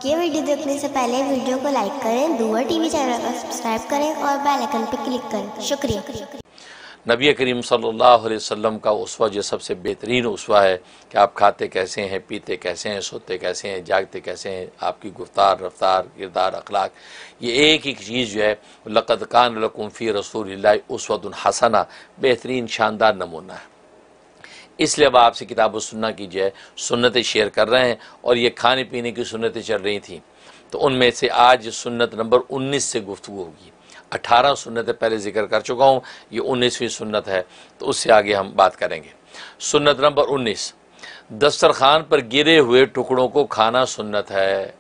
ये वीडियो देखने से पहले वीडियो को लाइक करें, दुआ टीवी चैनल को सब्सक्राइब करें और बेल आइकन पर क्लिक करें। शुक्रिया। नबी करीम सल्लल्लाहु अलैहि वसल्लम का उसवा जो सबसे बेहतरीन उसवा है कि आप खाते कैसे हैं, पीते कैसे हैं, सोते कैसे हैं, जागते कैसे हैं, आपकी गुफ्तार, रफ्तार, किरदार, अखलाक, ये एक एक चीज़ जो है लक़द कान लकुम फ़ी रसूलिल्लाहि उस्वतुन हसना, बेहतरीन शानदार नमूना है। इसलिए अब आपसे किताब व सुन्ना की जो है सुन्नतें शेयर कर रहे हैं और ये खाने पीने की सुन्नतें चल रही थी, तो उनमें से आज सुन्नत नंबर 19 से गुफ्तगू होगी। 18 सुन्नतें पहले जिक्र कर चुका हूँ, ये 19वीं सुन्नत है, तो उससे आगे हम बात करेंगे। सुन्नत नंबर 19, दस्तरखान पर गिरे हुए टुकड़ों को खाना सुन्नत है।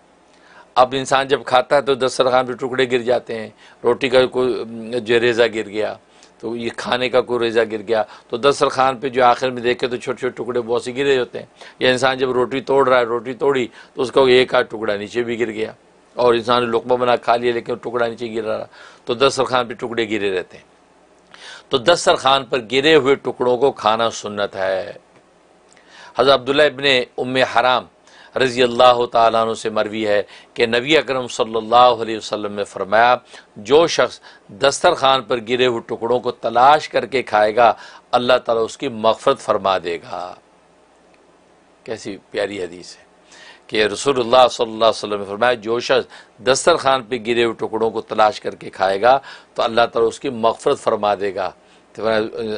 अब इंसान जब खाता है तो दस्तरखान पर टुकड़े गिर जाते हैं, रोटी का कोई जो रेज़ा गिर गया, तो ये खाने का कोई रेज़ा गिर गया, तो दस्तरखान पे जो आखिर में देखे तो छोटे छोटे टुकड़े बहुत से गिरे होते हैं। या इंसान जब रोटी तोड़ रहा है, रोटी तोड़ी तो उसका एक आध टुकड़ा नीचे भी गिर गया और इंसान ने लुक़मा बना खा लिया लेकिन टुकड़ा नीचे गिर रहा, तो दस्तरखान पे टुकड़े गिरे रहते हैं। तो दस्तरखान पर गिरे हुए टुकड़ों को खाना सुन्नत है। हज़रत अब्दुल्लाह इब्ने उम्मे हराम रज़ी अल्लाह ताला अन्हु से मरवी है कि नबी अकरम सल्लल्लाहु अलैहि वसल्लम ने फरमाया, जो शख्स दस्तरखान पर गिरे हुए टुकड़ों को तलाश करके खाएगा अल्लाह ताला उसकी मग़फ़िरत फरमा देगा। कैसी प्यारी हदीस है कि रसूलुल्लाह सल्लल्लाहु अलैहि वसल्लम ने फरमाया, जो शख्स दस्तरखान पर गिरे हुए टुकड़ों को तलाश करके खाएगा तो अल्लाह ताला उसकी मग़फ़िरत फरमा देगा। तो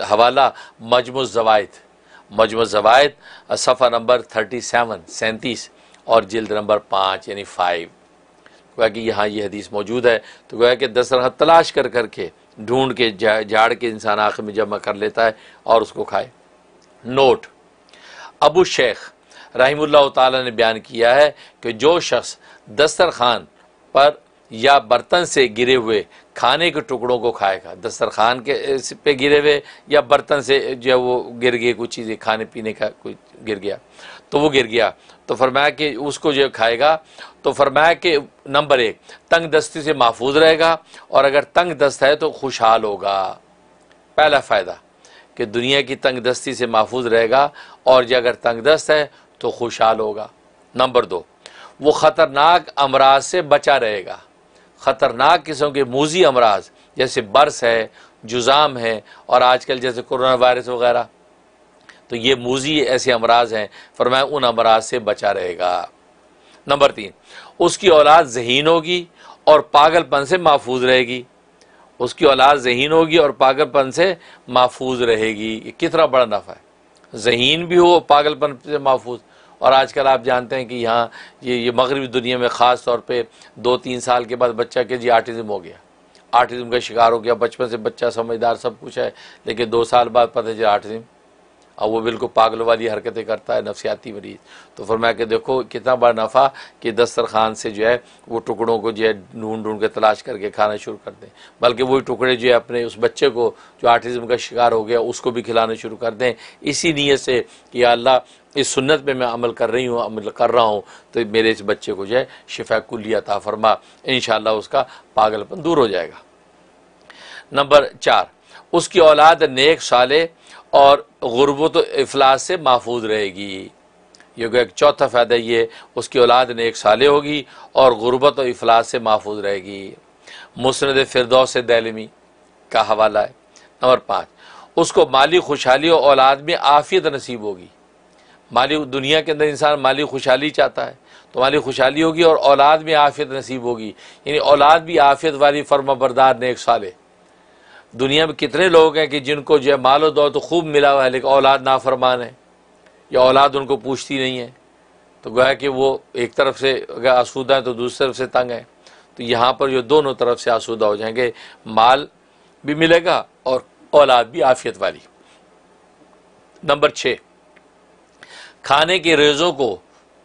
हवाला मजमू ज़वाइद सफ़ा नंबर 37 और जिल्द नंबर 5 यानी 5। गोया कि यहाँ ये हदीस मौजूद है। तो गोया कि दस्तरखान तलाश कर करके ढूंढ के झाड़ के इंसान आखिर में जमा कर लेता है और उसको खाए। नोट, अबू शेख रहीमुल्लाह ताला ने बयान किया है कि जो शख्स दस्तरखान पर या बर्तन से गिरे हुए खाने के टुकड़ों को खाएगा, दस्तरखान के पे गिरे हुए या बर्तन से जो है वो गिर गए, कुछ चीज़ें खाने पीने का कुछ गिर गया, तो वो गिर गया, तो फरमाया कि उसको जो खाएगा तो फरमाया कि नंबर 1 तंग दस्ती से महफूज रहेगा और अगर तंग दस्त है तो खुशहाल होगा। पहला फ़ायदा कि दुनिया की तंग दस्ती से महफूज रहेगा और जो अगर तंग दस्त है तो खुशहाल होगा। नंबर 2, वो ख़तरनाक अमराज से बचा रहेगा। ख़तरनाक किस्म के मूज़ी अमराज जैसे बर्स है, जुज़ाम है और आजकल जैसे कोरोना वायरस वगैरह, तो ये मूज़ी ऐसे अमराज हैं, फरमाया उन अमराज से बचा रहेगा। नंबर 3, उसकी औलाद ज़हीन होगी और पागलपन से महफूज रहेगी। उसकी औलाद ज़हीन होगी और पागलपन से महफूज रहेगी। ये कितना बड़ा नफ़ा है, ज़हीन भी हो, पागलपन से महफूज। और आजकल आप जानते हैं कि यहाँ ये मगरबी दुनिया में ख़ास तौर पे 2-3 साल के बाद बच्चा के जी ऑटिज़म हो गया, ऑटिज़म का शिकार हो गया। बचपन से बच्चा समझदार सब कुछ है, लेकिन 2 साल बाद पता चला ऑटिज़म, और वो बिल्कुल पागल वाली हरकतें करता है, नफसियाती मरीज़। तो फरमाया कि देखो कितना बड़ा नफ़ा कि दस्तरखान से जो है वो टुकड़ों को जो है ढूंढ ढूंढ के तलाश करके खाना शुरू कर दें, बल्कि वही टुकड़े जो है अपने उस बच्चे को जो ऑटिज़म का शिकार हो गया उसको भी खिलाना शुरू कर दें, इसी नीयत से कि अल्लाह इस सुन्नत पे मैं अमल कर रहा हूँ तो मेरे इस बच्चे को जो है शिफा कुल्ली अता फरमा, इंशाअल्लाह उसका पागलपन दूर हो जाएगा। नंबर 4, उसकी औलाद नेक साले और गुर्बत व इफलास से महफूज रहेगी। ये एक चौथा फ़ायदा ये, उसकी औलाद नेक साले होगी और गुर्बत व इफलास से महफूज रहेगी। मुस्नद फिरदौस दैलमी का हवाला है। नंबर 5, उसको माली खुशहाली और औलाद में आफ़ियत नसीब होगी। माली दुनिया के अंदर इंसान माली खुशहाली चाहता है, तो माली खुशहाली होगी और औलाद में आफ़ियत नसीब होगी, यानी औलाद भी आफ़ियत वाली फर्माबरदार नेक साले। दुनिया में कितने लोग हैं कि जिनको जो है मालो दौलत तो खूब मिला हुआ है लेकिन औलाद नाफरमान है या औलाद उनको पूछती नहीं है, तो गोया कि वो एक तरफ से अगर आसूदा है तो दूसरी तरफ से तंग है। तो यहाँ पर जो दोनों तरफ से आसूदा हो जाएंगे, माल भी मिलेगा और औलाद भी आफ़ियत वाली। नंबर 6, खाने के रेज़ों को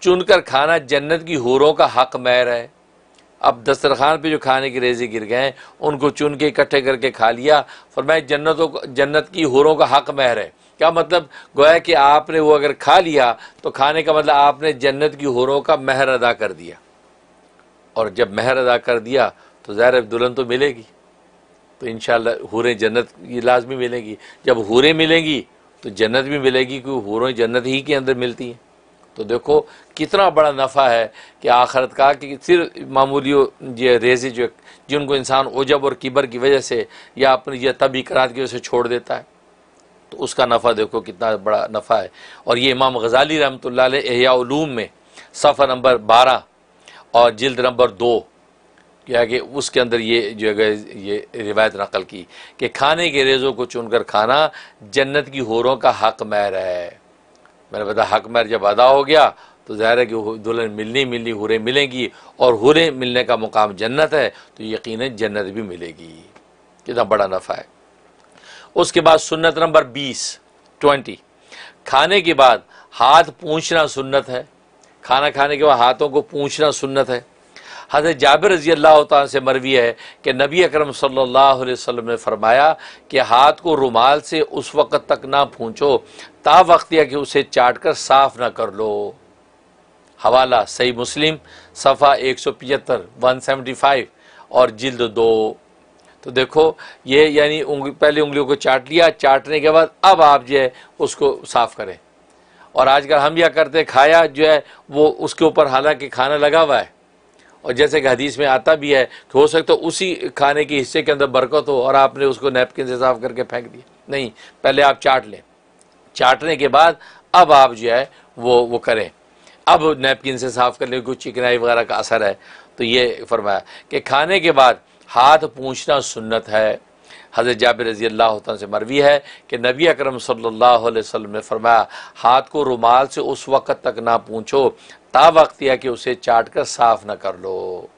चुनकर खाना जन्नत की हूरों का हक महर है। अब दस्तरखान पे जो खाने के रेज़े गिर गए हैं उनको चुन के इकट्ठे करके खा लिया, फरमाया जन्नत की हूरों का हक महर है। क्या मतलब, गोया कि आपने वो अगर खा लिया तो खाने का मतलब आपने जन्नत की हूरों का महर अदा कर दिया, और जब महर अदा कर दिया तो ज़ाहिर दुल्हन तो मिलेगी, तो इंशाअल्लाह हूरें जन्नत की लाजमी मिलेगी। जब हूरें मिलेंगी तो जन्नत भी मिलेगी, क्योंकि हूरें जन्नत ही के अंदर मिलती हैं। तो देखो कितना बड़ा नफ़ा है कि आखरत का, कि सिर्फ मामूली ये रेज़े जो जिनको इंसान उजब और किबर की वजह से या अपनी ये तबी करात की वजह से छोड़ देता है, तो उसका नफ़ा देखो कितना बड़ा नफ़ा है। और ये इमाम गज़ाली रहमतुल्लाह अलैह इह्या उलूम में सफ़ा नंबर 12 और जिल्द नंबर 2 क्या कि उसके अंदर ये जो है ये रिवायत नकल की कि खाने के रेज़ों को चुनकर खाना जन्नत की हूरों का हक महर है। मैंने बताया हक महर जब अदा हो गया तो ज़ाहिर है कि दुल्हन मिलनी हुरें मिलेंगी, और हुरें मिलने का मुकाम जन्नत है, तो यकीनन जन्नत भी मिलेगी। कितना बड़ा नफ़ा है। उसके बाद सुन्नत नंबर 20 खाने के बाद हाथ पूंछना सुन्नत है। खाना खाने के बाद हाथों को पूंछना सुन्नत है। हज़रत जाबिर रज़ी अल्लाह तआला से मरवी है कि नबी अकरम सल्लल्लाहु अलैहि वसल्लम ने फरमाया कि हाथ को रुमाल से उस वक़्त तक ना पूंछो ता वक्त या कि उसे चाट कर साफ़ ना कर लो। हवाला सही मुस्लिम सफ़ा 175 175 और जिल्द 2। तो देखो ये यानी पहले उंगलियों को चाट लिया, चाटने के बाद अब आप जो है उसको साफ़ करें। और आजकल हम क्या करते हैं, खाया जो है वो उसके ऊपर हालांकि खाना लगा हुआ है, और जैसे कि हदीस में आता भी है कि हो सकता है उसी खाने के हिस्से के अंदर बरकत हो और आपने उसको नैपकिन से साफ़ करके फेंक दिया। नहीं, पहले आप चाट लें, चाटने के बाद अब आप जो है वो करें, अब नैपकिन से साफ़ कर लें, कुछ चिकनाई वगैरह का असर है। तो ये फरमाया कि खाने के बाद हाथ पूंछना सुन्नत है। हज़रत जाबिर रज़ी अल्लाह तआला से मरवी है कि नबी अकरम सल्लल्लाहु अलैहि वसल्लम ने फरमाया हाथ को रुमाल से उस वक़्त तक ना पूंछो ता वक्त या कि उसे चाट कर साफ़ ना कर लो।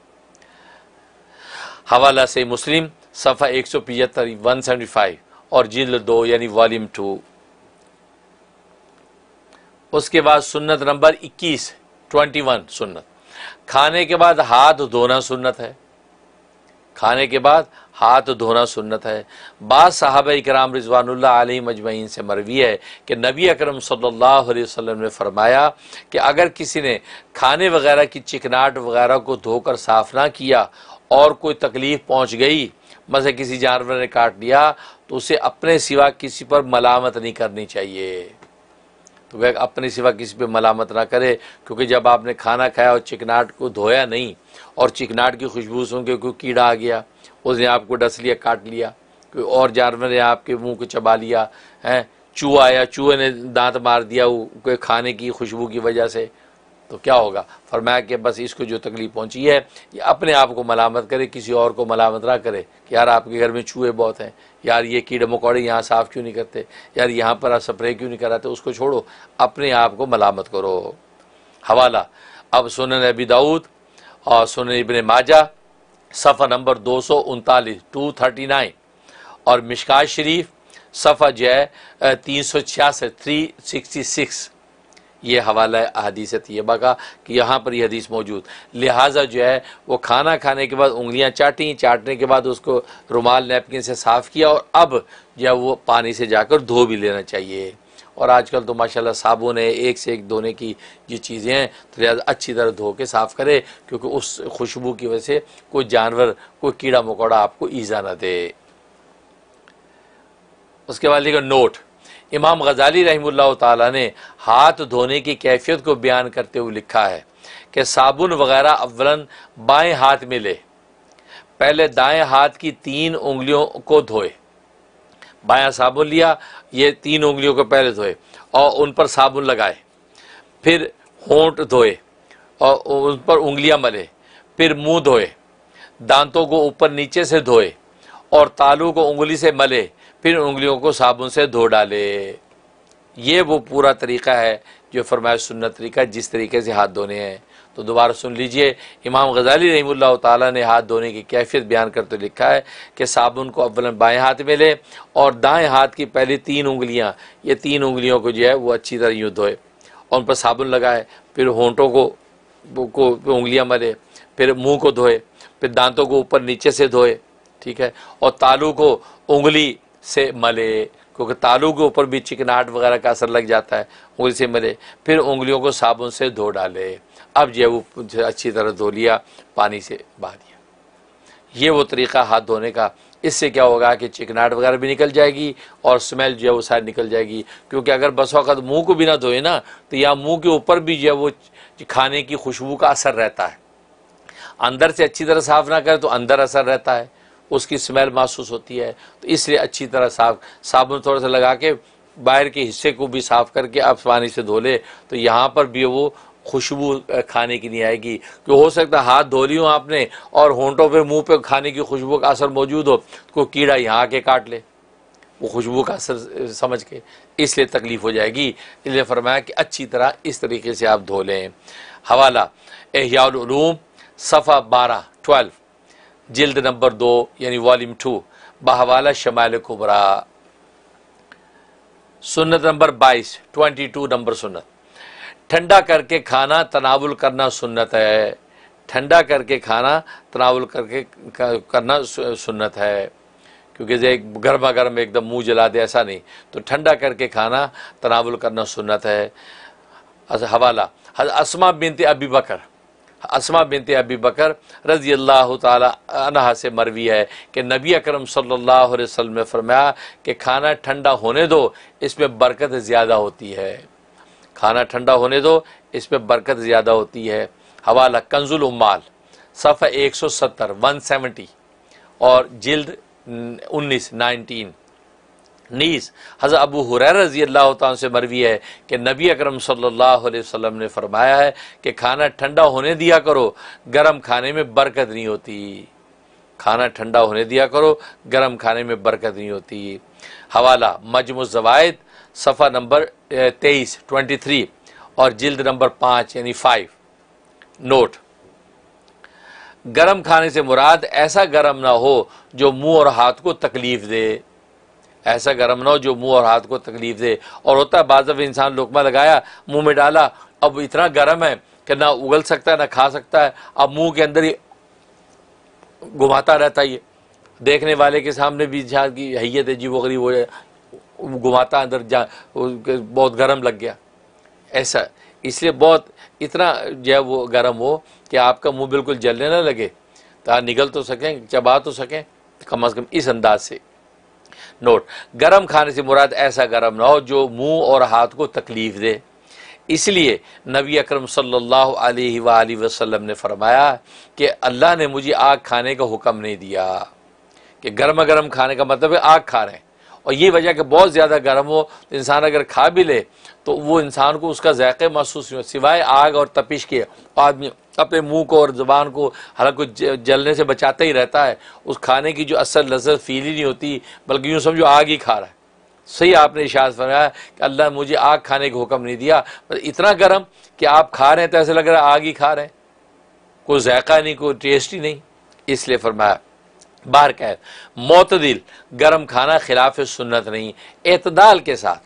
हवाला से मुस्लिम सफ़ा 175 175 और जिल्द 2 यानी वॉल्यूम 2। उसके बाद सुन्नत नंबर 21 सुन्नत खाने के बाद हाथ धोना सुन्नत है। खाने के बाद हाथ धोना सुन्नत है। बाद सहाबा इकराम रिज़वानुल्लाह अलैहिम अजमईन से मरवी है कि नबी अकरम सल्लल्लाहु अलैहि वसल्लम ने फरमाया कि अगर किसी ने खाने वगैरह की चिकनाहट वगैरह को धोकर साफ़ ना किया और कोई तकलीफ़ पहुँच गई, मसे किसी जानवर ने काट लिया, तो उसे अपने सिवा किसी पर मलामत नहीं करनी चाहिए। तो वह अपने सिवा किसी पे मलामत ना करे, क्योंकि जब आपने खाना खाया और चिकनाहट को धोया नहीं और चिकनाहट की खुशबू सुन के कोई कीड़ा आ गया, उसने आपको डस लिया, काट लिया, कोई और जानवर ने आपके मुंह को चबा लिया है, चूहा आया, चूहे ने दांत मार दिया कोई खाने की खुशबू की वजह से, तो क्या होगा। फरमाया कि बस इसको जो तकलीफ़ पहुंची है ये अपने आप को मलामत करे, किसी और को मलामत ना करे कि यार आपके घर में चूहे बहुत हैं, यार ये कीड़े मकोड़े यहाँ साफ़ क्यों नहीं करते, यार यहाँ पर आप स्प्रे क्यों नहीं कराते, उसको छोड़ो, अपने आप को मलामत करो। हवाला अब सुनन अबी दाऊद और सुनन इब्न माजा सफ़ा नंबर 239 239 और मिशकात शरीफ सफ़ा जो है 366 366। ये हवाला है अहादीस तैयबा का कि यहाँ पर ये हदीस मौजूद। लिहाजा जो है वो खाना खाने के बाद उंगलियाँ चाटी, चाटने के बाद उसको रुमाल नैपकिन से साफ़ किया, और अब जो है वो पानी से जाकर धो भी लेना चाहिए। और आजकल तो माशाल्लाह साबुन है, एक से एक धोने की ये चीज़ें हैं, तो लिहाजा अच्छी तरह धो के साफ़ करे, क्योंकि उस खुशबू की वजह से कोई जानवर, कोई कीड़ा मकोड़ा आपको ईज़ा ना दे। उसके बाद लिखा नोट, इमाम गज़ाली रहमतुल्लाह ताला ने हाथ धोने की कैफियत को बयान करते हुए लिखा है कि साबुन वगैरह अव्वलन बाएं हाथ में ले, पहले दाएं हाथ की 3 उंगलियों को धोए। बायां साबुन लिया, ये 3 उंगलियों को पहले धोए और उन पर साबुन लगाए, फिर होंठ धोए और उन पर उंगलियां मले, फिर मुंह धोए, दांतों को ऊपर नीचे से धोए और तालू को उंगली से मले, फिर उंगलियों को साबुन से धो डाले। ये वो पूरा तरीक़ा है जो फरमाया सुन्नत तरीका, जिस तरीके से हाथ धोने हैं। तो दोबारा सुन लीजिए, इमाम गज़ाली रहमतुल्लाह ताला ने हाथ धोने की कैफियत बयान करते लिखा है कि साबुन को अव्वलन बाएं हाथ में ले और दाएं हाथ की पहली 3 उंगलियां, ये 3 उंगलियों को जो है वो अच्छी तरह यूँ धोए और उन पर साबुन लगाए, फिर होंठों को उंगलियां मले, फिर मुँह को धोए, फिर दांतों को ऊपर नीचे से धोए, ठीक है, और तालू को उंगली से मले, क्योंकि तालू के ऊपर भी चिकनाहट वगैरह का असर लग जाता है, उंगली से मले, फिर उंगलियों को साबुन से धो डाले। अब जो है वो अच्छी तरह धो लिया, पानी से बहा दिया। ये वो तरीक़ा हाथ धोने का। इससे क्या होगा कि चिकनाहट वगैरह भी निकल जाएगी और स्मेल जो है वो सारी निकल जाएगी। क्योंकि अगर बस वक़्त मुँह को भी ना धोए ना तो यहाँ मुँह के ऊपर भी जो है वो खाने की खुशबू का असर रहता है। अंदर से अच्छी तरह साफ़ ना करें तो अंदर असर रहता है, उसकी स्मेल महसूस होती है। तो इसलिए अच्छी तरह साबुन थोड़ा सा लगा के बाहर के हिस्से को भी साफ़ करके आप पानी से धो ले तो यहाँ पर भी वो खुशबू खाने की नहीं आएगी। कि हो सकता है हाथ धो ली हो आपने और होंठों पे मुंह पे खाने की खुशबू का असर मौजूद हो, कोई कीड़ा यहाँ आके काट ले वो खुशबू का असर समझ के, इसलिए तकलीफ़ हो जाएगी। इसलिए फरमाया कि अच्छी तरह इस तरीके से आप धो लें। हवाला इहयाउल उलूम सफ़ा 12 जिल्द नंबर 2 यानी वॉल्यूम 2 बहवाला शमाइल कुबरा, सुन्नत नंबर 22 नंबर सुन्नत। ठंडा करके खाना तनावुल करना सुन्नत है। ठंडा करके खाना तनावुल करके करना सुन्नत है। क्योंकि गर्मा गर्म एकदम मुंह जला दे ऐसा नहीं, तो ठंडा करके खाना तनावुल करना सुन्नत है। हवाला अस्मा बिनते अबी बकर, अस्मा बिनते अबी बकर रज़ी अल्लाह ताला अन्हा से मरवी है कि नबी अकरम सल्लल्लाहु अलैहि वसल्लम ने फरमाया कि खाना ठंडा होने दो, इसमें बरकत ज़्यादा होती है। खाना ठंडा होने दो, इसमें बरकत ज़्यादा होती है। हवाला कंजुल उम्माल सफ़ा 170 और जिल्द 19 नीस हज़रत अबू हुरैरा रज़ी अल्लाह तआला से मरवी है कि नबी अकरम सल्लल्लाहु अलैहि वसल्लम ने फरमाया है कि खाना ठंडा होने दिया करो, गर्म खाने में बरकत नहीं होती। खाना ठंडा होने दिया करो, गर्म खाने में बरकत नहीं होती। हवाला मजमू ज़वाइद सफ़ा नंबर 23 और जिल्द नंबर 5 यानी 5। नोट, गर्म खाने से मुराद ऐसा गर्म ना हो जो मुंह और हाथ को तकलीफ़ दे। ऐसा गर्म ना हो जो मुंह और हाथ को तकलीफ़ दे। और होता है बाज़ दफ़ा इंसान लुक़मा लगाया मुंह में डाला, अब इतना गर्म है कि ना उगल सकता है ना खा सकता है, अब मुंह के अंदर ही घुमाता रहता है। ये देखने वाले के सामने भी जहाँ की हैयत है जी वो गरीब हो घुमाता अंदर जा, बहुत गर्म लग गया ऐसा। इसलिए बहुत इतना जो है वो गर्म हो कि आपका मुंह बिल्कुल जलने ना लगे, तो निगल तो सकें, चबा तो सकें कम से कम इस अंदाज से। नोट, गर्म खाने से मुराद ऐसा गर्म ना हो जो मुंह और हाथ को तकलीफ़ दे। इसलिए नबी अकरम सल्लल्लाहु अलैहि वसल्लम ने फरमाया कि अल्लाह ने मुझे आग खाने का हुक्म नहीं दिया। कि गर्मा गर्म खाने का मतलब है आग खा रहे हैं, और ये वजह कि बहुत ज़्यादा गर्म हो तो इंसान अगर खा भी ले तो वो इंसान को उसका ज़ायक़े महसूस नहीं हो, सिवाय आग और तपिश के आदमी अपने मुंह को और ज़ुबान को हालांकि जलने से बचाता ही रहता है। उस खाने की जो असर लज़्ज़त फील ही नहीं होती, बल्कि यूँ समझो आग ही खा रहा है। सही आपने इशारा फरमाया कि अल्लाह मुझे आग खाने का हुक्म नहीं दिया, पर इतना गर्म कि आप खा रहे हैं तो ऐसा लग रहा है आग ही खा रहे हैं, कोई जायका नहीं, कोई टेस्ट ही नहीं। इसलिए फरमाया बाहर कह मोतदिल गर्म खाना खिलाफ सुन्नत नहीं, एतदाल के साथ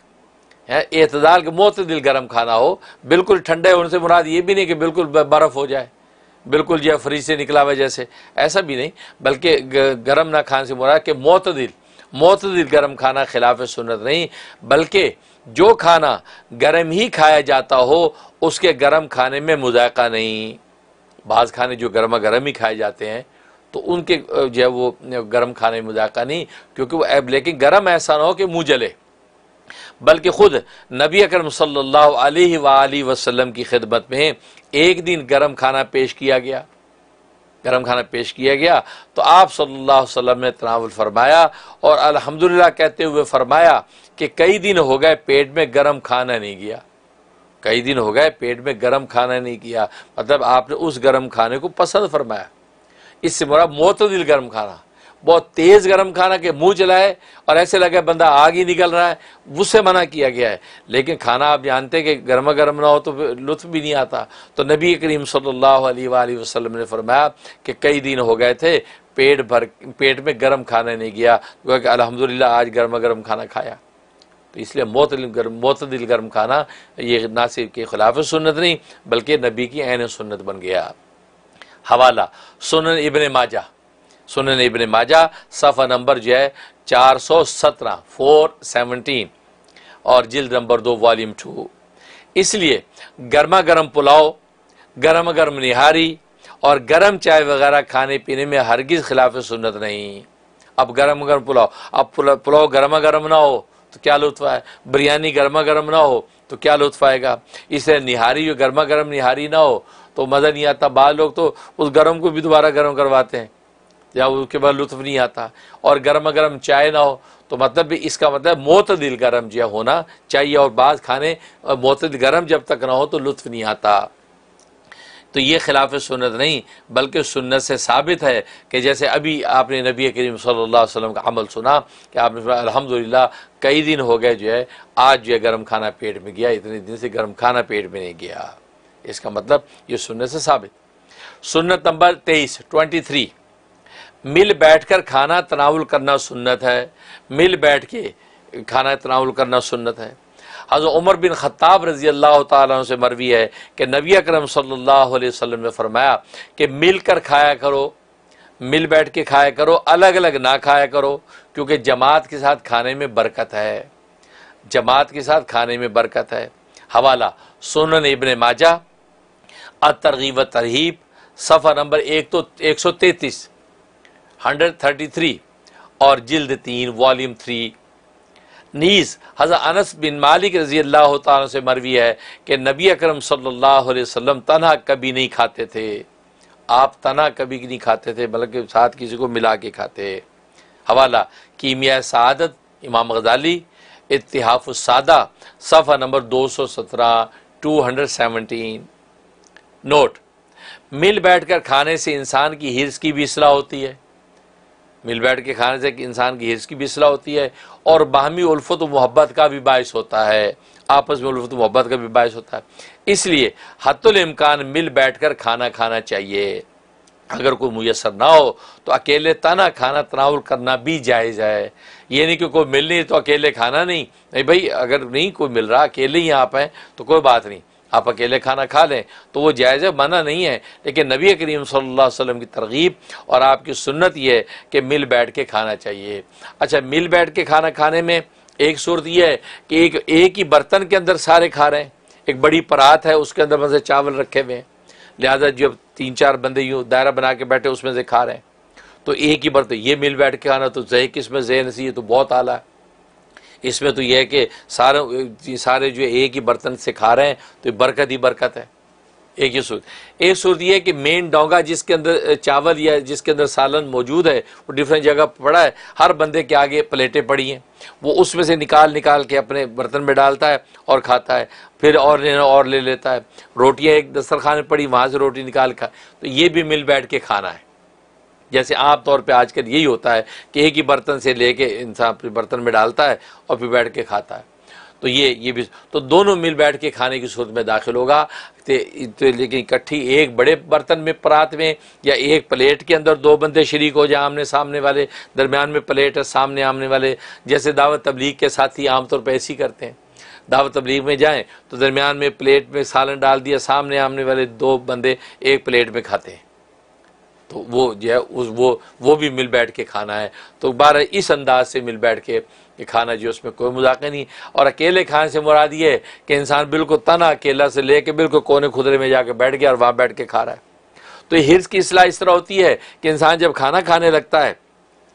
है, एतदाल के मोतदिल गर्म खाना हो। बिल्कुल ठंडे होने से मुराद ये भी नहीं कि बिल्कुल बर्फ़ हो जाए, बिल्कुल जो फ्रिज से निकला हुआ जैसे, ऐसा भी नहीं, बल्कि गर्म ना खाने से मुराद कि मोतदिल गर्म खाना खिलाफ सुन्नत नहीं, बल्कि जो खाना गर्म ही खाया जाता हो उसके गर्म खाने में मुज़ायक़ा नहीं। बाज़ खाने जो गर्मा गर्म ही खाए जाते हैं तो उनके जो है वो गर्म खाने में मुज़ायक़ा नहीं, क्योंकि वो लेकिन गर्म ऐसा ना हो कि मुँह जले। बल्कि ख़ुद नबी अकरम सल्लल्लाहु अलैहि वसल्लम की खिदमत में एक दिन गर्म खाना पेश किया गया, गर्म खाना पेश किया गया तो आप सल्लल्लाहु अलैहि वसल्लम ने तनावुल फरमाया और अल्हम्दुलिल्लाह कहते हुए फरमाया कि कई दिन हो गए पेट में गर्म खाना नहीं गया, कई दिन हो गए पेट में गर्म खाना नहीं किया, मतलब आपने उस गर्म खाने को पसंद फरमाया। इससे मुराद मोतदिल गर्म खाना, बहुत तेज़ गर्म खाना के मुंह जलाए और ऐसे लगे बंदा आग ही निकल रहा है, उससे मना किया गया है। लेकिन खाना आप जानते हैं कि गर्मा गर्म ना हो तो लुत्फ़ भी नहीं आता। तो नबी करीम सल्लल्लाहु अलैहि वसल्लम ने फरमाया कि कई दिन हो गए थे पेट में गर्म खाना नहीं गया, क्योंकि अल्हम्दुलिल्लाह आज गर्मा गर्म खाना खाया। तो इसलिए मोतदिल गर्म खाना ये ना सिर्फ के खिलाफ सुन्नत नहीं बल्कि नबी की ऐन सुन्नत बन गया। हवाला सुनन इब्न माजा सफ़ा नंबर जो है 417 और जिल्द नंबर 2 वॉल्यूम 2। इसलिए गर्मा गर्म पुलाव, गर्मा गर्म निहारी और गर्म चाय वगैरह खाने पीने में हरगिज़ खिलाफ सुन्नत नहीं। अब गरम गरम पुलाव, अब पुलाव गर्मा गर्म ना हो तो क्या लुत्फ़ है, बिरयानी गर्मा गर्म ना हो तो क्या लुत्फ़ आएगा। इसलिए निहारी जो गर्मा गर्म निहारी ना हो तो मज़ा नहीं आता। बाद लोग तो उस गर्म को भी दोबारा गर्म करवाते हैं या उसके बाद लुत्फ़ नहीं आता। और गर्मा गर्म चाय ना हो तो मतलब भी इसका मतलब मोतदिल गर्म जो होना चाहिए, और बाज़ खाने मोतदिल गर्म जब तक ना हो तो लुत्फ़ नहीं आता। तो ये खिलाफ सुन्नत नहीं, बल्कि सुन्नत से साबित है कि जैसे अभी आपने नबी करीम सल्लल्लाहु अलैहि वसल्लम का अमल सुना कि आपने अल्हम्दुलिल्लाह कई दिन हो गए जो है आज जो है गर्म खाना पेट में गया, इतने दिन से गर्म खाना पेट में नहीं गया। इसका मतलब ये सुन्नत से साबित। सुन्नत नंबर 23 मिल बैठकर खाना तनावुल करना सुन्नत है। मिल बैठ के खाना तनावुल करना सुन्नत है। हज़रत उमर बिन ख़त्ताब रज़ी अल्लाह ताला अन्हु से मरवी है कि नबी अकरम सल्लल्लाहु अलैहि वसल्लम ने फरमाया कि मिलकर खाया करो, मिल बैठ के खाया करो, अलग अलग ना खाया करो, क्योंकि जमात के साथ खाने में बरकत है। जमात के साथ खाने में बरकत है। हवाला सुनन इब्न माजा अत-तरगीब व तरहीब सफ़ा नंबर 133 133 और जिल्द 3 वॉल्यूम 3। नीज़ हज़रत अनस बिन मालिक रज़ी अल्लाह ताला से मरवी है कि नबी अकरम सल्लल्लाहु अलैहि वसल्लम तन्हा कभी नहीं खाते थे। आप तन्हा कभी नहीं खाते थे, बल्कि साथ किसी को मिला के खाते। हवाला कीमिया सआदत इमाम गज़ाली इत्तिहाफुस सादा सफ़ा नंबर 217 217। नोट, मिल बैठकर खाने से इंसान की हिर्स की भी इस्लाह होती है। मिल बैठ के खाने से इंसान की हिर्स की भी इस्लाह होती है और बाहमी उल्फत व मोहब्बत का भी बायस होता है। आपस में उल्फत व मोहब्बत का भी बायस होता है। इसलिए हत्तुल इम्कान मिल बैठकर खाना खाना चाहिए। अगर कोई मुयसर ना हो तो अकेले तना खाना तनावुल करना भी जायज़ है। ये नहीं कि कोई मिल नहीं तो अकेले खाना नहीं भाई, अगर नहीं कोई मिल रहा, अकेले ही आप हैं तो कोई बात नहीं, आप अकेले खाना खा लें तो वो जायज़ है, मना नहीं है। लेकिन नबी करीम सल्लल्लाहु अलैहि वसल्लम की तरगीब और आपकी सुन्नत ये है कि मिल बैठ के खाना चाहिए। अच्छा, मिल बैठ के खाना खाने में एक सूरत यह है कि एक ही बर्तन के अंदर सारे खा रहे हैं। एक बड़ी परात है, उसके अंदर मज़े चावल रखे हुए हैं, लिहाजा जब 3-4 बंदे यूँ दायरा बना के बैठे उसमें से खा रहे हैं तो एक ही बर्तन ये मिल बैठ के खाना तो ज़ैक इसमें ज़े नसी तो बहुत आला है। इसमें तो यह है कि सारे जो एक ही बर्तन से खा रहे हैं तो बरकत ही बरकत है। एक ही सूरत। एक सूरत यह है कि मेन डोंगा जिसके अंदर चावल या जिसके अंदर सालन मौजूद है वो डिफरेंट जगह पड़ा है, हर बंदे के आगे प्लेटें पड़ी हैं, वो उसमें से निकाल के अपने बर्तन में डालता है और खाता है, फिर और ले लेता है। रोटियाँ एक दस्तरखान में पड़ी, वहाँ से रोटी निकाल खा, तो ये भी मिल बैठ के खाना है। जैसे आम तौर पे आजकल यही होता है कि एक ही बर्तन से लेके इंसान अपने बर्तन में डालता है और फिर बैठ के खाता है, तो ये भी तो दोनों मिल बैठ के खाने की सूरत में दाखिल होगा। तो लेकिन इकट्ठी एक बड़े बर्तन में परात में या एक प्लेट के अंदर 2 बंदे शरीक हो जाए, आमने सामने वाले, दरमियान में प्लेट है, सामने आमने वाले, जैसे दावत तबलीग के साथी आमतौर पर ऐसे ही करते हैं। दावत तबलीग में जाएँ तो दरमियान में प्लेट में सालन डाल दिया, सामने आमने वाले 2 बंदे एक प्लेट में खाते हैं, तो वो जो है वो भी मिल बैठ के खाना है। तो 12 इस अंदाज से मिल बैठ के खाना जो उसमें कोई मजाक नहीं। और अकेले खाने से मुराद ये है कि इंसान बिल्कुल तना अकेला से लेके बिल्कुल कोने खुदरे में जाके बैठ गया और वहाँ बैठ के खा रहा है। तो हिर्स की इस्लाह इस तरह होती है कि इंसान जब खाना खाने लगता है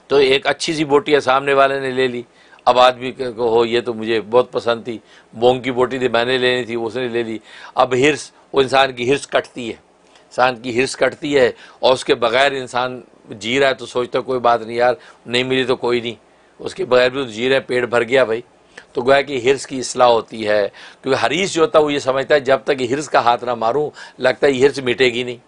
तो एक अच्छी सी बोटी सामने वाले ने ले ली, अब आदमी को हो ये तो मुझे बहुत पसंद थी, मूंग की बोटी थी मैंने लेनी थी, उसने ले ली। अब हिर्स, वो इंसान की हिर्स कटती है, इंसान की हिर्स कटती है और उसके बगैर इंसान जी रहा है तो सोचता कोई बात नहीं यार, नहीं मिली तो कोई नहीं, उसके बगैर भी तो जी रहे, पेट भर गया भाई। तो गोया कि हिर्स की इस्लाह होती है, क्योंकि हरीस जो होता है वो ये समझता है जब तक हिर्स का हाथ ना मारूं लगता है हिर्स मिटेगी नहीं।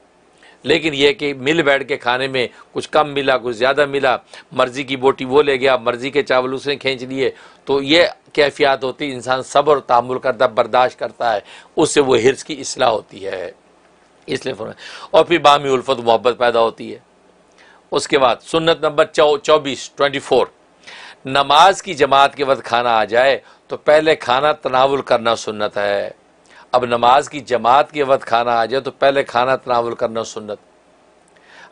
लेकिन यह कि मिल बैठ के खाने में कुछ कम मिला कुछ ज़्यादा मिला, मर्ज़ी की बोटी वो ले गया, मर्ज़ी के चावल उसने खींच लिए, तो ये कैफियत होती, इंसान सब्र और तामुल करता, बर्दाश्त करता है, उससे वो हिर्स की इस्लाह होती है। इसलिए और फिर बामी उल्फत मोहब्बत पैदा होती है। उसके बाद सुन्नत नंबर 24 नमाज की जमात के वक्त खाना आ जाए तो पहले खाना तनावुल करना सुन्नत है। अब नमाज की जमात के वक्त खाना आ जाए तो पहले खाना तनावुल करना सुन्नत।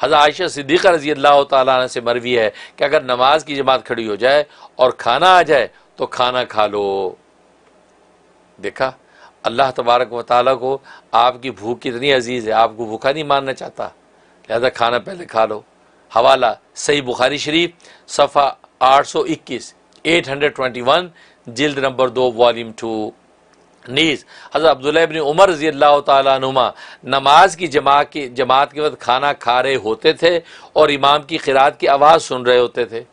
हज़रत आयशा सिद्दीक़ा रज़ी अल्लाह तआला अन्हा से मरवी है कि अगर नमाज की जमात खड़ी हो जाए और खाना आ जाए तो खाना खा लो। देखा, अल्लाह तबारक व तआला को आपकी भूख कितनी अजीज़ है, आपको भूखा नहीं मानना चाहता, लिहाजा खाना पहले खा लो। हवाला सही बुखारी शरीफ सफ़ा 821 821 जिल्द नंबर 2 वॉल्यूम 2। नीज़ हज़रत अब्दुल्लाह इब्न उमर रज़ी अल्लाह तआला अन्हुमा नमाज की जमात के वक्त खाना खा रहे होते थे और इमाम की क़िरात की आवाज़ सुन रहे होते थे।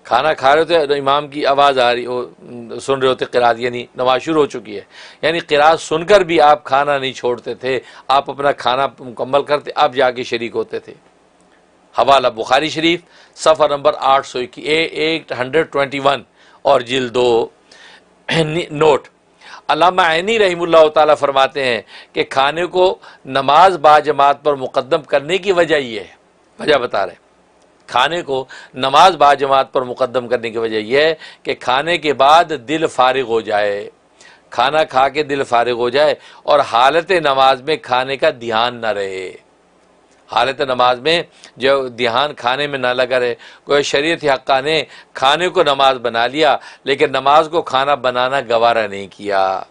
खाना खा रहे थे तो इमाम की आवाज़ आ रही सुन रहे होते, क़िरात यानी नमाज शुरू हो चुकी है, यानी क़िरात सुनकर भी आप खाना नहीं छोड़ते थे, आप अपना खाना मुकम्मल करते, आप जाके शरीक होते थे। हवाला बुखारी शरीफ सफ़ा नंबर 821 और जिल्द 2। नोट अल्लामा ऐनी रहमुल्लाह ताला फरमाते हैं कि खाने को नमाज बाजमात पर मुक़द्दम करने की वजह ये है, वजह बता रहे हैं, खाने को नमाज बाजमात पर मुक़द्दम करने की वजह यह है कि खाने के बाद दिल फारिग हो जाए, खाना खा के दिल फारिग हो जाए और हालत नमाज में खाने का ध्यान न रहे, हालत नमाज में जो ध्यान खाने में ना लगा रहे। कोई शरीयत हक़्क़ा ने खाने को नमाज बना लिया लेकिन नमाज को खाना बनाना गवारा नहीं किया।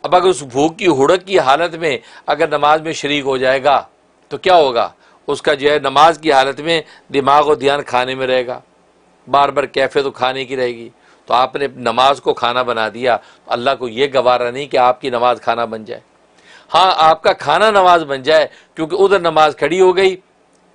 अब अगर उस भूख की हुड़क की हालत में अगर नमाज में शरीक हो जाएगा तो क्या होगा, उसका जो है नमाज की हालत में दिमाग और ध्यान खाने में रहेगा, बार बार कैफियत तो खाने की रहेगी। तो आपने नमाज को खाना बना दिया, अल्लाह को ये गवारा नहीं कि आपकी नमाज खाना बन जाए। हाँ, आपका खाना नमाज बन जाए क्योंकि उधर नमाज खड़ी हो गई,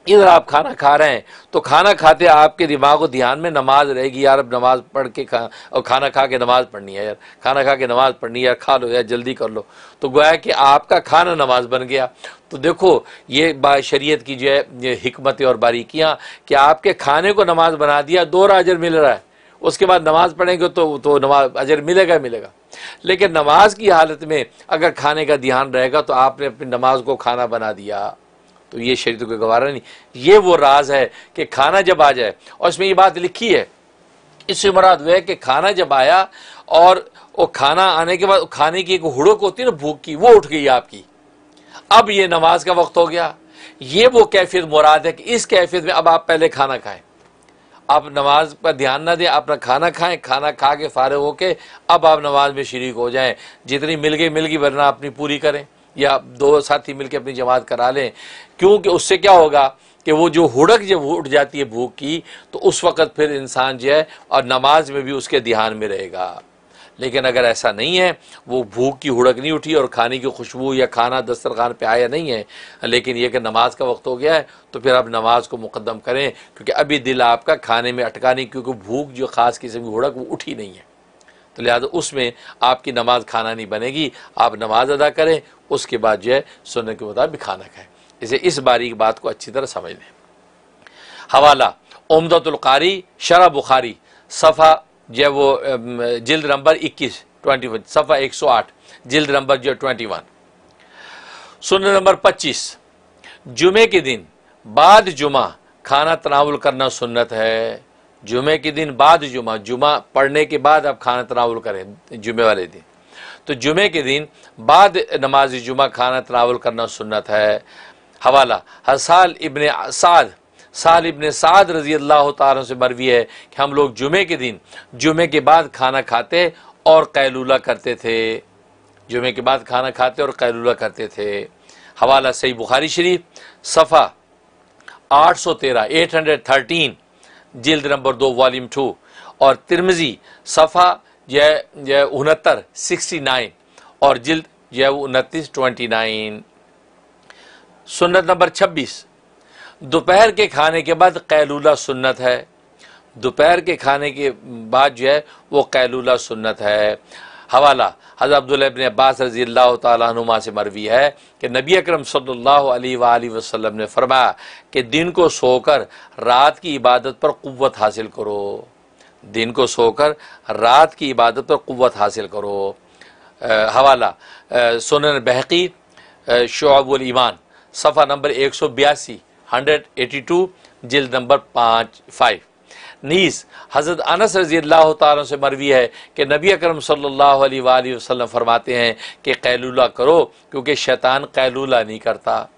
इधर आप खाना खा रहे हैं, तो खाना खाते आपके दिमाग और ध्यान में नमाज रहेगी, यार अब नमाज पढ़ के और खाना खा के नमाज पढ़नी है, यार खाना खा के नमाज पढ़नी है, यार खा लो यार जल्दी कर लो, तो गोया कि आपका खाना नमाज बन गया। तो देखो ये शरीयत की जो है ये हिकमत और बारीकियाँ कि आपके खाने को नमाज बना दिया, 2 अजर मिल रहा है, उसके बाद नमाज पढ़ेंगे तो नमाज अजर मिलेगा मिलेगा। लेकिन नमाज की हालत में अगर खाने का ध्यान रहेगा तो आपने अपनी नमाज को खाना बना दिया, तो ये शरीयत को गवारा नहीं। ये वो राज है कि खाना जब आ जाए, और इसमें ये बात लिखी है, इससे मुराद वह है कि खाना जब आया और वो खाना आने के बाद खाने की एक हुड़क होती है ना भूख की, वो उठ गई आपकी, अब ये नमाज का वक्त हो गया। ये वो कैफियत मुराद है कि इस कैफियत में अब आप पहले खाना खाएं, आप नमाज पर ध्यान ना दें, अपना खाना खाएं, खाना खा के फारिग होके अब आप नमाज में शरीक हो जाएं। जितनी मिल गई वरना अपनी पूरी करें या 2 साथी मिलके अपनी जमात करा लें, क्योंकि उससे क्या होगा कि वो जो हुड़क जब उठ जाती है भूख की तो उस वक़्त फिर इंसान जो है और नमाज में भी उसके ध्यान में रहेगा। लेकिन अगर ऐसा नहीं है, वो भूख की हुड़क नहीं उठी और खाने की खुशबू या खाना दस्तरखान पे आया नहीं है, लेकिन यह कि नमाज का वक्त हो गया है, तो फिर आप नमाज को मुकद्दम करें, क्योंकि अभी दिल आपका खाने में अटका नहीं, क्योंकि भूख जो ख़ास किस्म की हुड़क वो उठी नहीं है, तो लिहाजा उसमें आपकी नमाज खाना नहीं बनेगी। आप नमाज अदा करें, उसके बाद जो है सुन्नत के मुताबिक खाना खाएँ। इसे इस बारीक बात को अच्छी तरह समझ लें। हवाला उम्दतुल कारी शरह बुखारी सफ़ा जो वो जिल्द नंबर 21 सफ़ा 108 जिल्द नंबर जो 21। सुन्नत नंबर 25 जुमे के दिन बाद जुमा खाना तनावुल करना सुन्नत है। जुमे के दिन बाद जुमा पढ़ने के बाद आप खाना तनावुल करें जुमे वाले दिन, तो जुमे के दिन बाद नमाज जुमा खाना तनावुल करना सुन्नत है। हवाला साल इब्न साद रज़ी अल्लाह ताला से मरवी है कि हम लोग जुमे के दिन जुमे के बाद खाना खाते और कैलूला करते थे, जुमे के बाद खाना खाते और कैलूला करते थे। हवाला सही बुखारी शरीफ सफ़ा 813 जिल्द नंबर 2 वॉल्यूम 2 और तिरमिज़ी सफ़ा 69 और जिल्द 29। सुन्नत नंबर 26 दोपहर के खाने के बाद कैलूला सुन्नत है। दोपहर के खाने के बाद जो है वो कैलूला सुन्नत है। हवाला हज़रत अब्दुल्लाह इब्न अब्बास रज़ी अल्लाह तआला अन्हुमा से मरवी है कि नबी अकरम सल्लल्लाहु अलैहि वसल्लम ने फरमाया कि दिन को सोकर रात की इबादत पर क़ुव्वत हासिल करो, दिन को सोकर रात की इबादत पर क़ुव्वत हासिल करो। हवाला सुनन बहकी शुअबुल ईमान सफ़ा नंबर 182 जिल्द नंबर 5 नीस हज़रत अनस रज़ी अल्लाह ताला से मरवी है कि नबी अकरम सल्लल्लाहु अलैहि वसल्लम फरमाते हैं कि कैलूला करो क्योंकि शैतान कैलूला नहीं करता,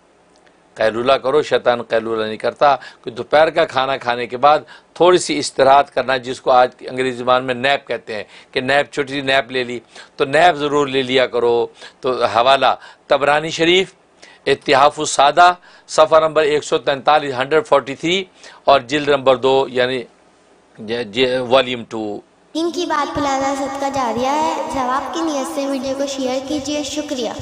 कैलूला करो शैतान कैलूला नहीं करता। कि दोपहर का खाना खाने के बाद थोड़ी सी इस्तिराहत करना, जिसको आज अंग्रेज़ी ज़बान में नैप कहते हैं कि नैप, छोटी सी नैप ले ली, तो नैप ज़रूर ले लिया करो। तो हवाला तबरानी शरीफ इत्तिहाफुस सादा सफ़ा नंबर 143 143 और जिल्द नंबर 2 यानी वॉल्यूम 2। इनकी बात फैलाना सदका जारिया है। सवाब की नियत से वीडियो को शेयर कीजिए। शुक्रिया।